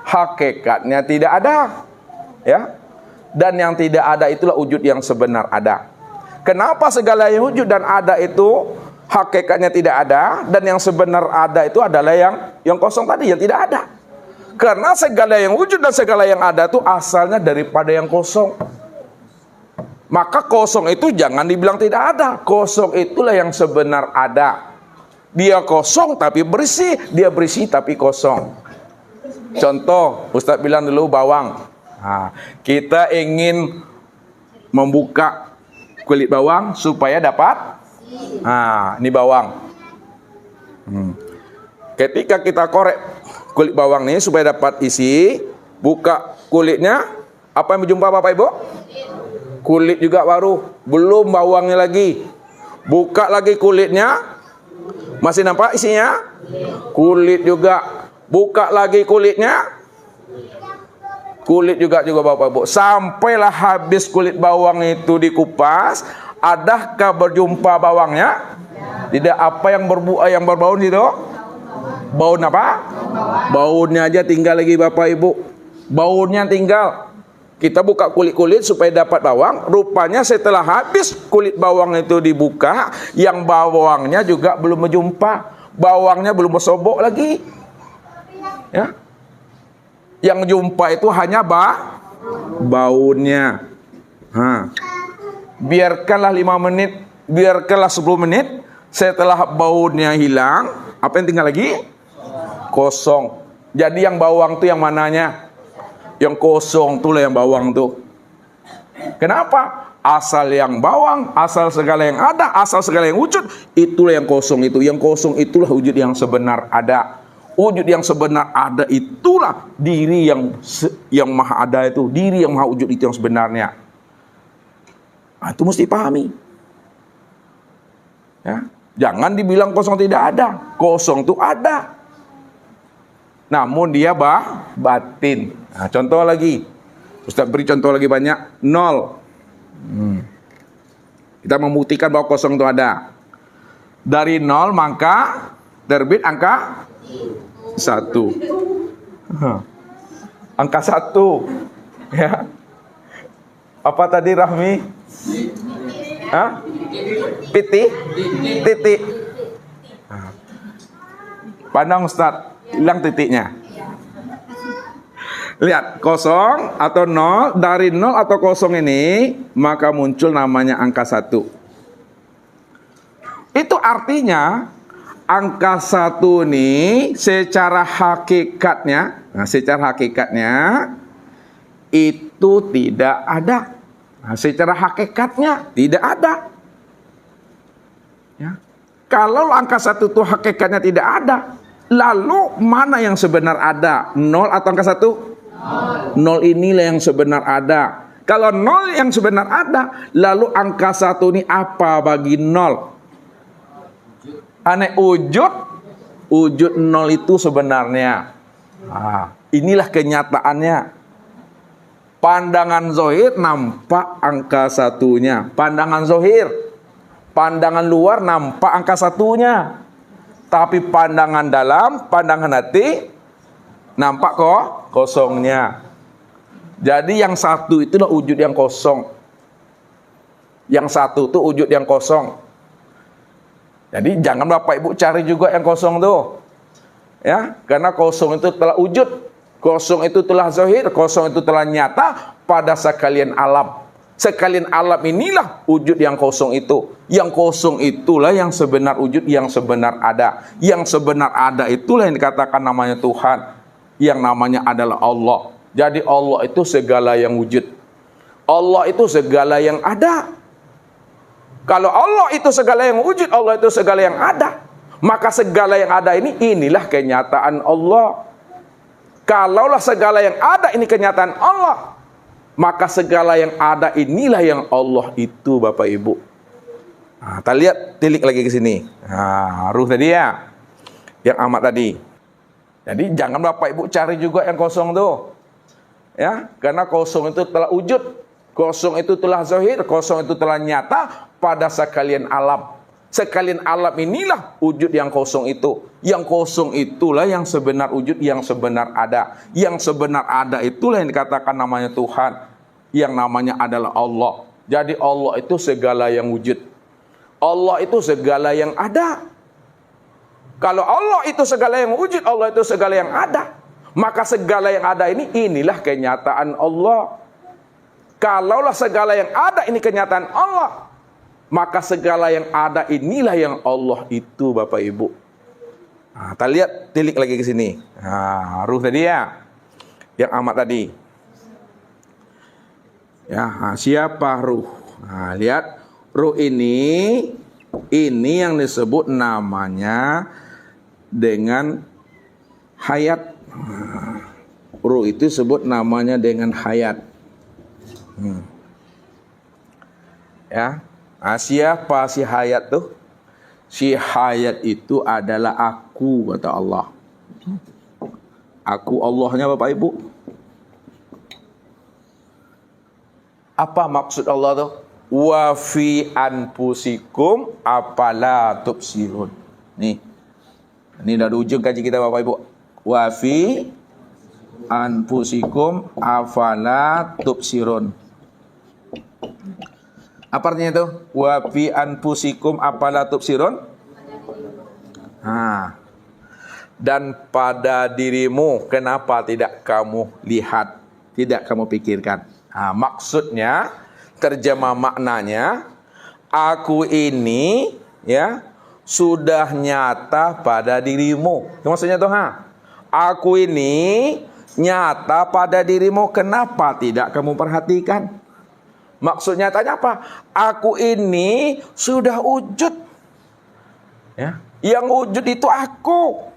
hakikatnya tidak ada, ya. Dan yang tidak ada itulah wujud yang sebenar ada. Kenapa segala yang wujud dan ada itu hakikatnya tidak ada, dan yang sebenar ada itu adalah yang kosong tadi, yang tidak ada. Karena segala yang wujud dan segala yang ada itu asalnya daripada yang kosong. Maka kosong itu jangan dibilang tidak ada. Kosong itulah yang sebenar ada. Dia kosong tapi bersih, dia bersih tapi kosong. Contoh, Ustadz bilang dulu bawang. Kita ingin membuka kulit bawang supaya dapat, ini bawang. Ketika kita korek kulit bawang ini supaya dapat isi, buka kulitnya, apa yang berjumpa Bapak Ibu? Kulit juga baru, belum bawangnya lagi. Buka lagi kulitnya, masih nampak isinya? Kulit juga. Buka lagi kulitnya, kulit juga Bapak Ibu. Sampailah habis kulit bawang itu dikupas, adakah berjumpa bawangnya? Tidak. Apa yang berbau itu? Bau apa? Baunya aja tinggal lagi Bapak Ibu. Baunya tinggal. Kita buka kulit-kulit supaya dapat bawang. Rupanya setelah habis kulit bawang itu dibuka, yang bawangnya juga belum berjumpa. Bawangnya belum bersobok lagi. Ya. Yang jumpa itu hanya baunya. Biarkanlah 5 menit, biarkanlah 10 menit. Setelah baunya hilang, apa yang tinggal lagi? Kosong. Jadi yang bawang itu yang mananya? Yang kosong itulah yang bawang tuh. Kenapa? Asal yang bawang, asal segala yang ada, asal segala yang wujud, itulah yang kosong itu. Yang kosong itulah wujud yang sebenar ada. Wujud yang sebenar ada itulah diri yang maha ada itu, diri yang maha wujud itu yang sebenarnya. Itu mesti pahami. Ya, jangan dibilang kosong tidak ada. Kosong itu ada. Namun dia batin. Contoh lagi. Ustaz beri contoh lagi banyak. 0. Kita membuktikan bahwa kosong itu ada. Dari 0 maka terbit angka 1. Angka 1. Ya. Apa tadi Rahmi? Titik. Pandang Ustaz, hilang titiknya. Lihat, kosong atau 0, dari 0 atau kosong ini, maka muncul namanya angka 1. Itu artinya, angka 1 ini secara hakikatnya, itu tidak ada. Secara hakikatnya tidak ada. Ya. Kalau angka 1 itu hakikatnya tidak ada, lalu mana yang sebenar ada? 0 atau angka 1? 0 inilah yang sebenar ada. Kalau 0 yang sebenar ada, lalu angka 1 ini apa bagi 0? Aneh wujud 0 itu sebenarnya. Inilah kenyataannya. Pandangan zohir nampak angka 1-nya. Pandangan zohir. Pandangan luar nampak angka 1-nya. Tapi pandangan dalam, pandangan hati nampak kok kosongnya. Jadi yang 1 itulah wujud yang kosong. Yang 1 itu wujud yang kosong. Jadi jangan Bapak Ibu cari juga yang kosong tuh. Ya, karena kosong itu telah wujud. Kosong itu telah zahir, kosong itu telah nyata pada sekalian alam. Sekalian alam inilah wujud yang kosong itu. Yang kosong itulah yang sebenar wujud, yang sebenar ada. Yang sebenar ada itulah yang dikatakan namanya Tuhan. Yang namanya adalah Allah. Jadi Allah itu segala yang wujud. Allah itu segala yang ada. Kalau Allah itu segala yang wujud, Allah itu segala yang ada. Maka segala yang ada inilah kenyataan Allah. Kalaulah segala yang ada ini kenyataan Allah, maka segala yang ada inilah yang Allah itu, Bapak Ibu. Nah, kita lihat, tilik lagi ke sini. Nah, ruh tadi ya, yang amat tadi. Jadi jangan Bapak Ibu cari juga yang kosong tuh. Ya, karena kosong itu telah wujud, kosong itu telah zahir, kosong itu telah nyata pada sekalian alam. Sekalian alam inilah wujud yang kosong itu. Yang kosong itulah yang sebenar wujud, yang sebenar ada. Yang sebenar ada itulah yang dikatakan namanya Tuhan. Yang namanya adalah Allah. Jadi Allah itu segala yang wujud. Allah itu segala yang ada. Kalau Allah itu segala yang wujud, Allah itu segala yang ada. Maka segala yang ada inilah kenyataan Allah. Kalaulah segala yang ada ini kenyataan Allah, maka segala yang ada inilah yang Allah itu, Bapak Ibu. Nah, kita lihat, tilik lagi ke sini. Nah, ruh tadi ya, yang amat tadi. Ya, nah, siapa ruh? Nah, lihat, ruh ini yang disebut namanya dengan hayat. Nah, ruh itu sebut namanya dengan hayat. Ya. Nah, siapa si hayat tuh? Si hayat itu adalah aku, kata Allah. Aku Allahnya, Bapak Ibu. Apa maksud Allah tuh? Wa fi anfusikum afala tubsirun. Nih. Ini dari ujung kaji kita, Bapak Ibu. Wa fi anfusikum afala tubsirun. Apa artinya itu? Wa fi anfusikum afala tubsirun. Dan pada dirimu kenapa tidak kamu lihat, tidak kamu pikirkan. Maksudnya, terjemah maknanya, aku ini ya sudah nyata pada dirimu. Itu maksudnya tuh, aku ini nyata pada dirimu, kenapa tidak kamu perhatikan? Maksudnya tanya apa? Aku ini sudah wujud. Ya. Yang wujud itu aku.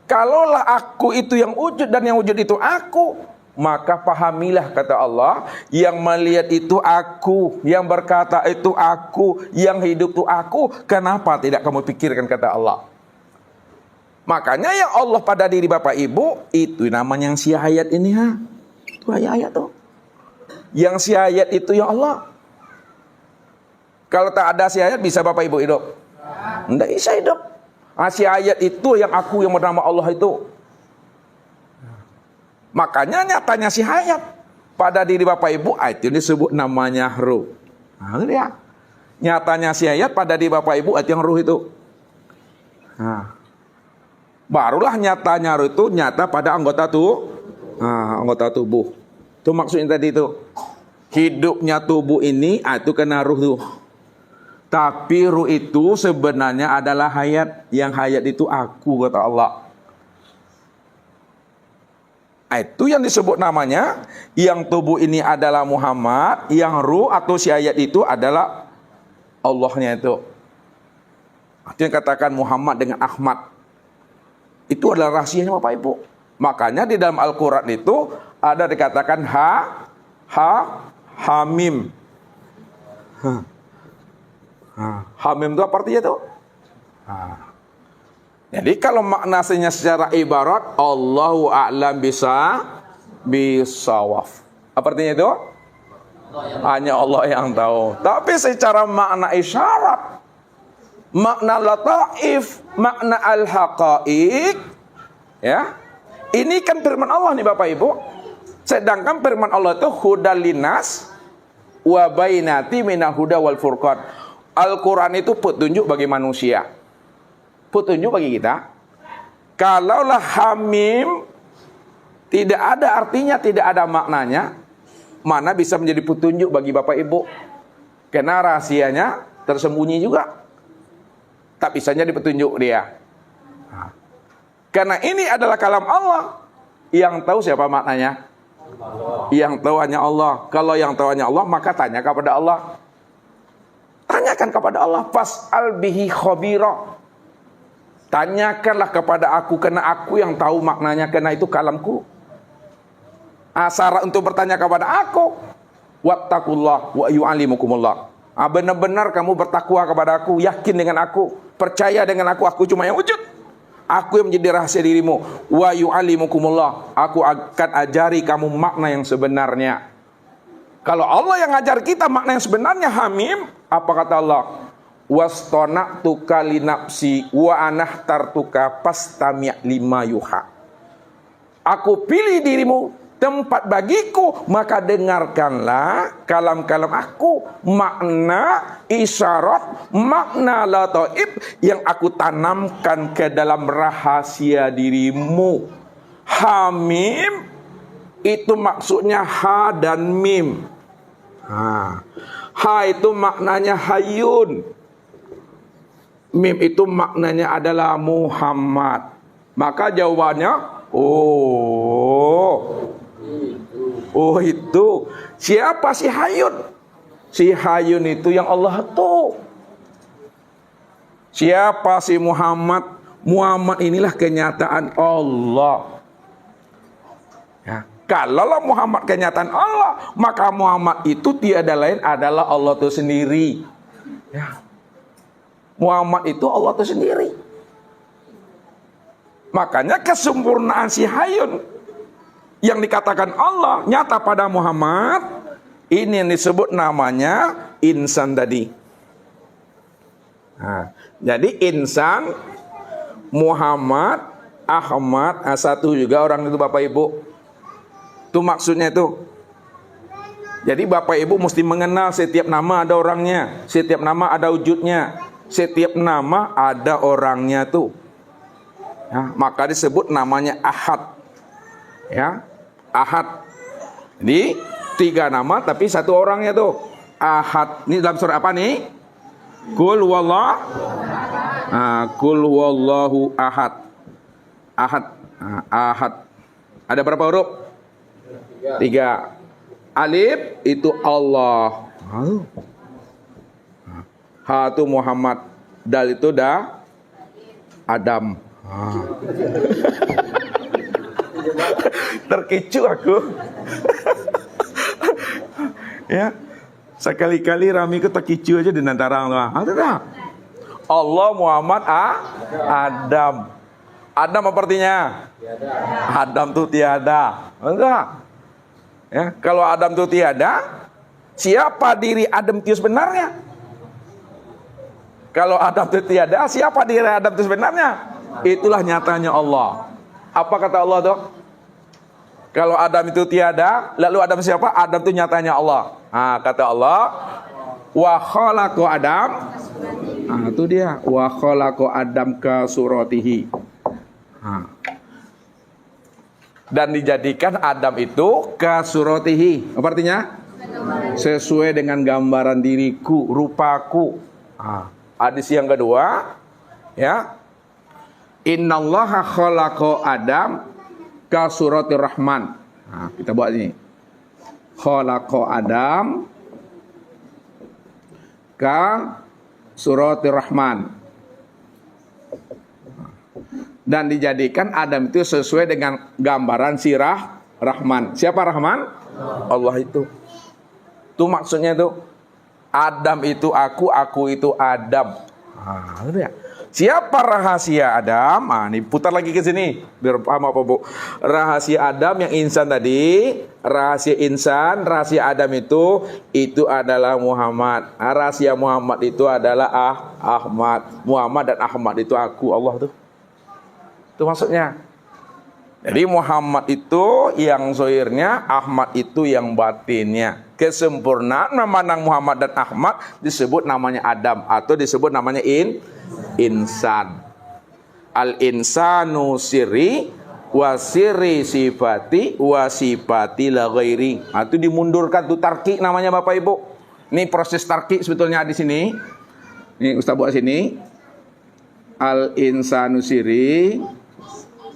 Kalaulah aku itu yang wujud dan yang wujud itu aku, maka pahamilah, kata Allah, yang melihat itu aku, yang berkata itu aku, yang hidup itu aku, kenapa tidak kamu pikirkan, kata Allah. Makanya yang Allah pada diri Bapak Ibu, itu namanya yang si hayat ini. Itu ayat-ayat tuh. Yang si ayat itu ya Allah. Kalau tak ada si ayat, bisa Bapak Ibu hidup? Tidak bisa hidup. Si ayat itu yang aku, yang bernama Allah itu. Makanya nyatanya si ayat pada diri Bapak Ibu, itu disebut namanya ruh. Ya. Nyatanya si ayat pada diri Bapak Ibu, itu yang ruh itu. Barulah nyatanya ruh itu nyata pada anggota tubuh. Itu maksudnya tadi itu. Hidupnya tubuh ini itu kena ruh tuh. Tapi ruh itu sebenarnya adalah hayat. Yang hayat itu aku, kata Allah. Itu yang disebut namanya. Yang tubuh ini adalah Muhammad. Yang ruh atau si hayat itu adalah Allahnya itu. Itu yang katakan Muhammad dengan Ahmad. Itu adalah rahasianya Bapak Ibu. Makanya di dalam Al-Quran itu ada dikatakan Hamim. Hamim itu apa artinya itu? Jadi kalau maknanya secara ibarat, Allahu a'lam bisawaf. Apa artinya itu? Hanya Allah yang tahu. Tapi secara makna isyarat, makna lataif, makna al-haqaiq, ya, ini kan firman Allah nih Bapak Ibu. Sedangkan firman Allah itu hudal linas wa bainati minal huda wal furqan. Al-Quran itu petunjuk bagi manusia, petunjuk bagi kita. Kalaulah hamim tidak ada artinya, tidak ada maknanya, mana bisa menjadi petunjuk bagi Bapak Ibu? Karena rahasianya tersembunyi juga. Tak bisa jadi petunjuk dia. Karena ini adalah kalam Allah. Yang tahu siapa maknanya? Yang tahu hanya Allah. Kalau yang tahu hanya Allah, maka tanya kepada Allah. Tanyakan kepada Allah. Fas'al bihi khabira. Tanyakanlah kepada aku, karena aku yang tahu maknanya, karena itu kalamku. Syarat untuk bertanya kepada aku, wattaqullah wa yu'allimukumullah. Benar-benar kamu bertakwa kepada aku, yakin dengan aku, percaya dengan aku cuma yang wujud. Aku yang menjadi rahasia dirimu. Wa yu'allimukumullah. Aku akan ajari kamu makna yang sebenarnya. Kalau Allah yang ngajar kita makna yang sebenarnya, hamim, apa kata Allah? Wastona'tuka linapsi wa anahtartuka pastami' lima yuha. Aku pilih dirimu tempat bagiku, maka dengarkanlah kalam-kalam aku, makna isyarat, makna lataib yang aku tanamkan ke dalam rahasia dirimu. Hamim itu maksudnya ha dan mim. Ha itu maknanya Hayyun, mim itu maknanya adalah Muhammad. Maka jawabannya, oh itu. Siapa si Hayyun? Si Hayyun itu yang Allah tahu. Siapa si Muhammad? Muhammad inilah kenyataan Allah. Ya. Kalau Muhammad kenyataan Allah, maka Muhammad itu tiada lain adalah Allah itu sendiri. Ya. Muhammad itu Allah itu sendiri. Makanya kesempurnaan si Hayyun yang dikatakan Allah nyata pada Muhammad, ini yang disebut namanya insan tadi. Jadi insan, Muhammad, Ahmad, satu juga orang itu Bapak Ibu. Itu maksudnya itu. Jadi Bapak Ibu mesti mengenal setiap nama ada orangnya, setiap nama ada wujudnya, setiap nama ada orangnya tuh. Ya, maka disebut namanya Ahad. Ya, Ahad. Jadi 3 nama tapi 1 orangnya tuh. Ahad. Ini dalam surah apa nih? Qul wallahu ahad. Ahad. Ahad. Ada berapa huruf? 3. Alif itu Allah. Ha itu Muhammad. Dal itu Adam. Terkecoh aku. Ya, sekali-kali Rami itu terkecoh aja di antara Allah. Allah, Muhammad, Adam. Adam apa artinya? Adam itu tiada. Enggak. Ya, kalau Adam itu tiada, siapa diri Adam itu sebenarnya? Kalau Adam itu tiada, siapa diri Adam itu sebenarnya? Itulah nyatanya Allah. Apa kata Allah tuh? Kalau Adam itu tiada, lalu Adam siapa? Adam itu nyatanya Allah. Kata Allah, wa khalaqu Adam. Itu dia, wa khalaqu Adam ka suratihi. Dan dijadikan Adam itu ka suratihi. Apa artinya? Sesuai dengan gambaran diriku, rupaku. Hadis yang kedua, ya. Innallaha khalaqa Adam ka suratir Rahman. Kita buat ini. Khalaqa Adam ka suratir Rahman. Dan dijadikan Adam itu sesuai dengan gambaran sirah Rahman. Siapa Rahman? Allah itu. Itu maksudnya itu. Adam itu aku itu Adam. Nah, itu ya. Siapa rahasia Adam? Ini putar lagi ke sini biar paham apa Bu. Rahasia Adam yang insan tadi, rahasia insan, rahasia Adam itu adalah Muhammad. Rahasia Muhammad itu adalah Ahmad. Muhammad dan Ahmad itu aku, Allah tuh. Itu maksudnya. Jadi Muhammad itu yang zahirnya, Ahmad itu yang batinnya. Kesempurnaan memandang Muhammad dan Ahmad disebut namanya Adam atau disebut namanya insan. Al-insanu sirri wa sirri sifati wa sifati la ghairi. Itu dimundurkan tuh tarki namanya Bapak Ibu. Ini proses tarki sebetulnya di sini. Ini Ustaz buat sini. Al-insanu sirri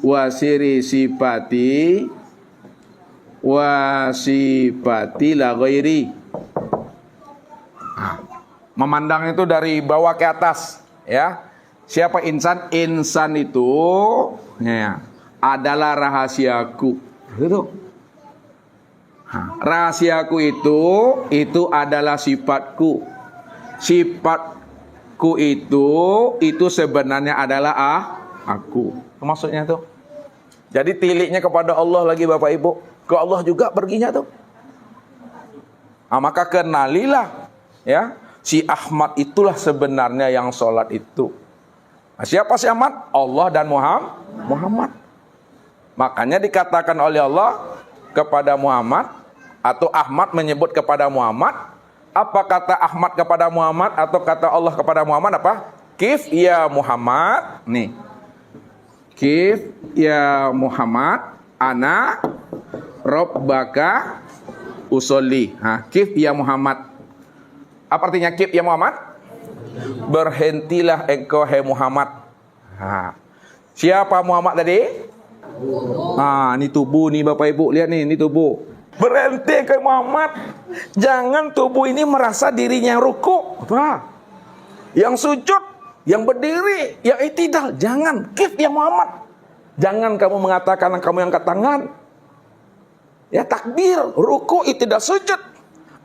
wa sirri sifati wa sifati la ghairi. Memandang itu dari bawah ke atas, ya. Siapa insan? Insan itu ya, adalah rahasiaku. Itu. Rahasiaku itu adalah sifatku. Sifatku itu sebenarnya adalah aku. Maksudnya tuh. Jadi tiliknya kepada Allah lagi Bapak Ibu. Ke Allah juga perginya tuh. Maka kenalilah ya, si Ahmad itulah sebenarnya yang sholat itu. Siapa si Ahmad? Allah dan Muhammad. Makanya dikatakan oleh Allah kepada Muhammad, atau Ahmad menyebut kepada Muhammad. Apa kata Ahmad kepada Muhammad atau kata Allah kepada Muhammad apa? Kif ya Muhammad. Nih. Kif ya Muhammad ana Rabbaka usolli. Kif ya Muhammad. Apa artinya kif ya Muhammad? Berhentilah engkau hai Muhammad. Siapa Muhammad tadi? Ini tubuh nih Bapak Ibu, lihat nih, ini tubuh. Berhenti ke Muhammad. Jangan tubuh ini merasa dirinya ruku, yang sujud, yang berdiri, yang i'tidal. Jangan, kif ya Muhammad. Jangan kamu mengatakan kamu yang angkat tangan. Ya takbir, ruku, i'tidal, sujud.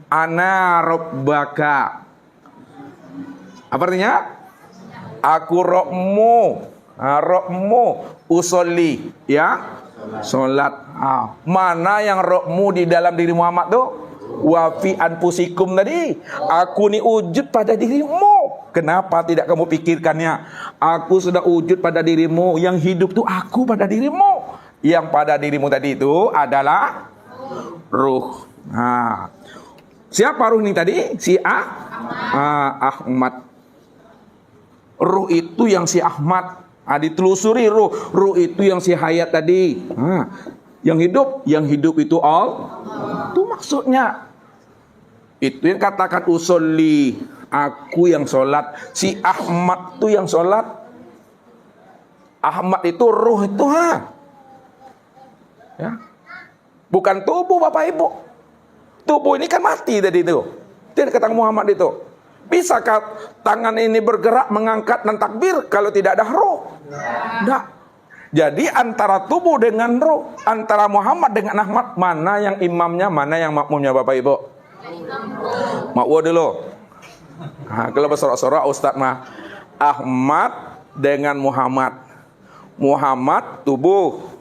Ana rabbaka. Apa artinya? Aku Rabbmu. Rabbmu usolli, ya. Salat. Mana yang Rabbmu di dalam diri Muhammad tuh? Wa fi anfusikum tadi. Aku ni wujud pada dirimu. Kenapa tidak kamu pikirkannya? Aku sudah wujud pada dirimu. Yang hidup tuh aku pada dirimu. Yang pada dirimu tadi itu adalah ruh. Siapa ruh ini tadi? Si Ahmad. Ruh itu yang si Ahmad. Ditelusuri ruh. Ruh itu yang si hayat tadi. Yang hidup itu Allah. Itu maksudnya. Itu yang katakan usolli. Aku yang sholat. Si Ahmad itu yang sholat. Ahmad itu ruh itu ya. Bukan tubuh Bapak Ibu. Tubuh ini kan mati tadi itu. Tidak kata Muhammad itu. Bisakah tangan ini bergerak mengangkat dan takbir kalau tidak ada roh? Tidak. Jadi antara tubuh dengan roh, antara Muhammad dengan Ahmad, mana yang imamnya, mana yang makmumnya Bapak Ibu? Makmum dulu. Kalau bersorak-sorak Ustaz mah Ahmad dengan Muhammad. Muhammad tubuh,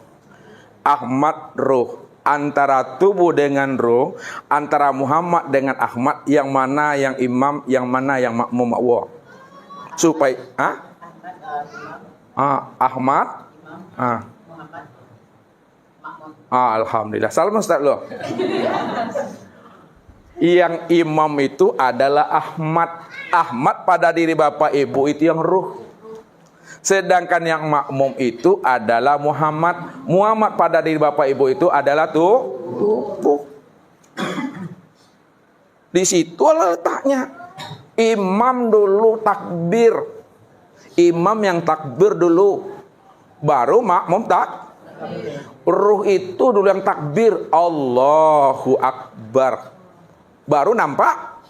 Ahmad roh. Antara tubuh dengan roh, antara Muhammad dengan Ahmad, yang mana yang imam, yang mana yang makmum makwa. Supaya Ahmad alhamdulillah. Salam Ustaz loh. Yang imam itu adalah Ahmad. Ahmad pada diri Bapak Ibu itu yang ruh. Sedangkan yang makmum itu adalah Muhammad. Muhammad pada diri Bapak Ibu itu adalah tubuh. Di situ letaknya. Imam dulu takbir. Imam yang takbir dulu. Baru makmum ruh itu dulu yang takbir. Allahu Akbar. Baru nampak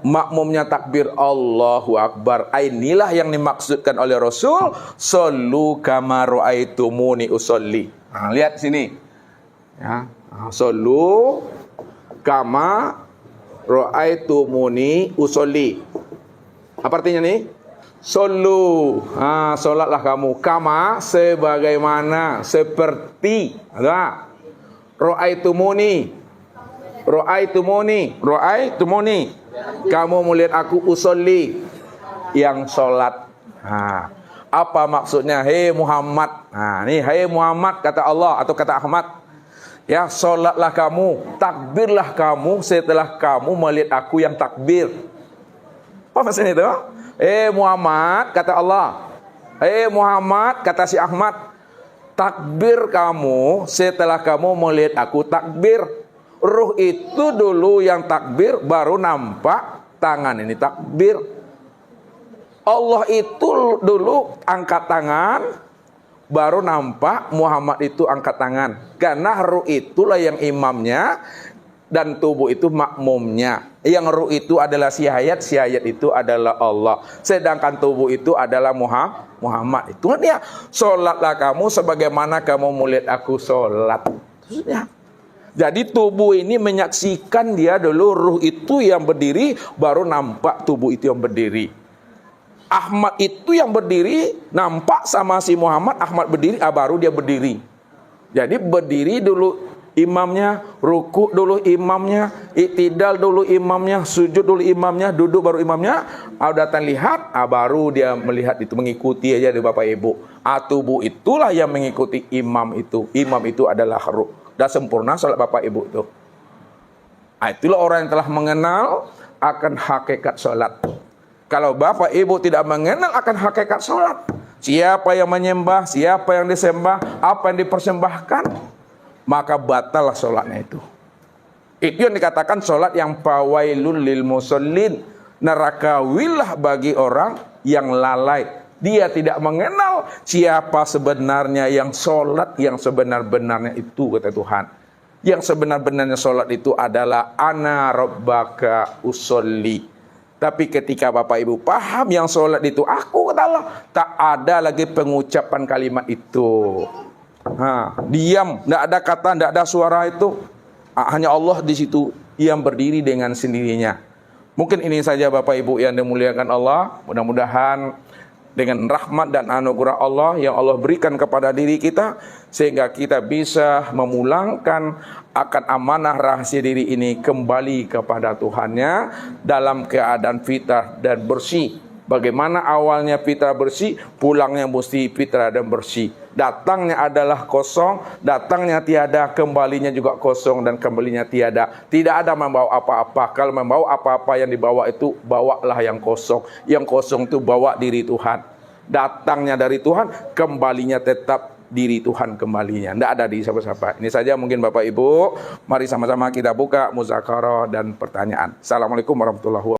makmumnya takbir Allahu Akbar. Inilah yang dimaksudkan oleh Rasul, sallu kama ra'aitumuni usolli. Nah, lihat sini. Ya, sallu kama ra'aitumuni usolli. Apa artinya nih? Sallu, solatlah kamu kama sebagaimana, seperti. Ada? Ra'aitumuni. Kamu melihat aku usolli, yang solat. Apa maksudnya? Hei Muhammad. Hei Muhammad kata Allah atau kata Ahmad. Ya, solatlah kamu, takbirlah kamu setelah kamu melihat aku yang takbir. Apa maksudnya itu? Hei Muhammad kata Allah. Hei Muhammad kata si Ahmad. Takbir kamu setelah kamu melihat aku takbir. Ruh itu dulu yang takbir, baru nampak tangan ini takbir. Allah itu dulu angkat tangan, baru nampak Muhammad itu angkat tangan. Karena ruh itulah yang imamnya dan tubuh itu makmumnya. Yang ruh itu adalah si hayat itu adalah Allah. Sedangkan tubuh itu adalah Muhammad. Itu dia. Solatlah kamu sebagaimana kamu melihat aku solat. Ya. Jadi tubuh ini menyaksikan dia dulu, ruh itu yang berdiri, baru nampak tubuh itu yang berdiri. Ahmad itu yang berdiri, nampak sama si Muhammad, Ahmad berdiri, baru dia berdiri. Jadi berdiri dulu imamnya, ruku dulu imamnya, iktidal dulu imamnya, sujud dulu imamnya, duduk baru imamnya, datang lihat, baru dia melihat itu, mengikuti aja di Bapak Ibu. Tubuh itulah yang mengikuti imam itu. Imam itu adalah ruh. Dah sempurna salat Bapak Ibu itu. Itulah orang yang telah mengenal akan hakikat salat. Kalau Bapak Ibu tidak mengenal akan hakikat salat, siapa yang menyembah, siapa yang disembah, apa yang dipersembahkan, maka batallah salatnya itu. Itu yang dikatakan salat yang fawailul lil musallin, neraka wilah bagi orang yang lalai. Dia tidak mengenal siapa sebenarnya yang sholat yang sebenar-benarnya itu, kata Tuhan. Yang sebenar-benarnya sholat itu adalah ana rabbaka usolli. Tapi ketika Bapak Ibu paham yang sholat itu aku, kata Allah, tak ada lagi pengucapan kalimat itu. Diam, tidak ada kata, tidak ada suara itu. Hanya Allah di situ yang berdiri dengan sendirinya. Mungkin ini saja Bapak Ibu yang dimuliakan Allah. Mudah-mudahan dengan rahmat dan anugerah Allah yang Allah berikan kepada diri kita, sehingga kita bisa memulangkan akan amanah rahasia diri ini kembali kepada Tuhannya dalam keadaan fitrah dan bersih. Bagaimana awalnya fitrah bersih, pulangnya mesti fitrah dan bersih. Datangnya adalah kosong, datangnya tiada, kembalinya juga kosong dan kembalinya tiada. Tidak ada membawa apa-apa. Kalau membawa apa-apa yang dibawa itu, bawalah yang kosong. Yang kosong itu bawa diri Tuhan. Datangnya dari Tuhan, kembalinya tetap diri Tuhan kembalinya. Tidak ada di siapa-siapa. Ini saja mungkin Bapak Ibu. Mari sama-sama kita buka muzakarah dan pertanyaan. Assalamualaikum warahmatullahi wabarakatuh.